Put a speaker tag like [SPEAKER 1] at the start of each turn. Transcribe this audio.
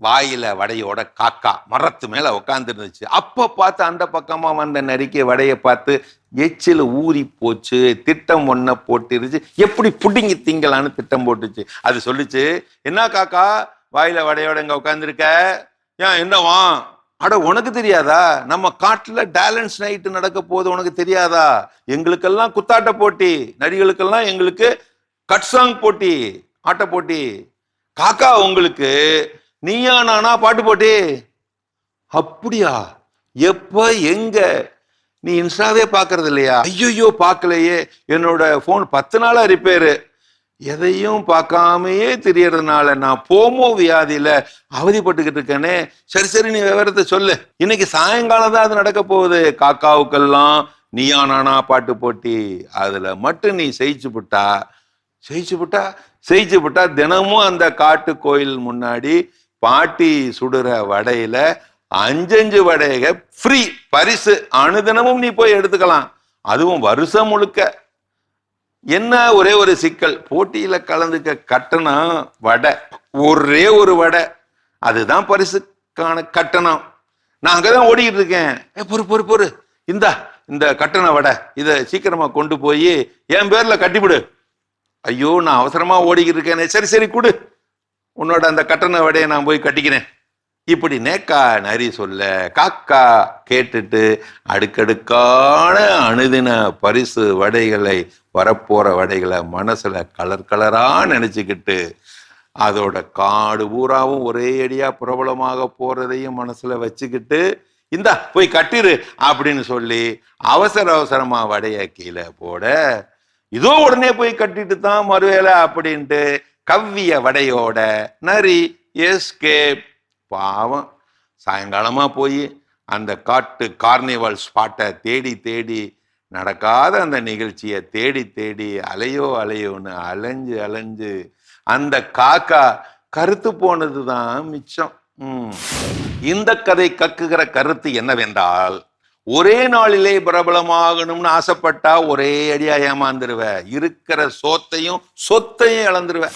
[SPEAKER 1] வாயில வடையோட காக்கா மரத்து மேல உட்கார்ந்து இருந்துச்சு. அப்ப பார்த்து அந்த பக்கமா வந்த நரிக்கை வடைய பார்த்து எச்சில ஊறி போச்சு. திட்டம் ஒன்ன போட்டுருச்சு. எப்படி புடிங்கி திங்கலான்னு திட்டம் போட்டுச்சு. அது சொல்லுச்சு, என்ன காக்கா வாயில வடையோட இங்க உட்கார்ந்துருக்க? ஏன் என்னவா? அட உனக்கு தெரியாதா? நம்ம காட்டுல டேலன்ஸ் நைட் நடக்க போகுது, உனக்கு தெரியாதா? எங்களுக்கெல்லாம் குத்தாட்ட போட்டி, நரிகளுக்கெல்லாம் எங்களுக்கு கட்சாங் போட்டி, ஆட்ட போட்டி. காக்கா உங்களுக்கு நீயா நானா பாட்டு போட்டி. அப்படியா? எப்ப எங்க? நீ இன்ஸ்டாவே பாக்குறது இல்லையா? ஐயோ பாக்கலையே, என்னோட போன் 10 நாளா ரிப்பேரு. எதையும் பார்க்காமையே தெரியறதுனால நான் போமோ வியாதியில அவதிப்பட்டுக்கிட்டு இருக்கேனே. சரி சரி, நீ விவரத்தை சொல்லு. இன்னைக்கு சாயங்காலம் தான் அது நடக்க போகுது. காக்காவுக்கெல்லாம் நீயா நானா பாட்டு போட்டி. அதுல மட்டும் நீ ஜெயிச்சு விட்டா தினமும் அந்த காட்டு கோயில் முன்னாடி பாட்டி சுடுற வடையில 5 வடைக ஃப்ரீ பரிசு. அனுதினமும் நீ போய் எடுத்துக்கலாம், அதுவும் வருஷம் முழுக்க. என்ன ஒரே ஒரு சிக்கல், போட்டியில கலந்துக்க கட்டணம் வடை, ஒரே ஒரு வடை, அதுதான் பரிசுக்கான கட்டணம். நான் அங்கதான் ஓடிக்கிட்டு இருக்கேன். பொறு இந்த கட்டண வடை, இத சீக்கிரமா கொண்டு போய் என் பேர்ல கட்டிவிடு. ஐயோ நான் அவசரமா ஓடிக்கிட்டு இருக்கேனே. சரி சரி கொடு, உன்னோட அந்த கட்டண வடையை நான் போய் கட்டிக்கிறேன். இப்படி நேக்கா நரி சொல்ல காக்கா கேட்டுட்டு அடுக்கடுக்கான அனுதின பரிசு வடைகளை, வரப்போற வடைகளை மனசுல கலர் கலரா நினைச்சுக்கிட்டு, அதோட காடு பூராவும் ஒரே அடியா பிரபலமாக போறதையும் மனசுல வச்சுக்கிட்டு, இந்தா போய் கட்டிரு அப்படின்னு சொல்லி அவசரமா வடைய கீழே போட, இதோ உடனே போய் கட்டிட்டு தான் மறுவேலை அப்படின்ட்டு கவ்விய வடையோட நரி எஸ்கேப். பாவம், சாயங்காலமா போய் அந்த காட்டு கார்னிவல் ஸ்பாட்டை தேடி நடக்காத அந்த நிகழ்ச்சியை தேடி அலையோன்னு அலைஞ்சு அந்த காக்கா கருத்து போனதுதான் மிச்சம். இந்த கதை கக்குகிற கருத்து என்னவென்றால், ஒரே நாளிலே பிரபலமாகணும்னு ஆசைப்பட்டா ஒரே அடியா ஏமாந்துருவ, இருக்கிற சொத்தையும் இழந்துருவ.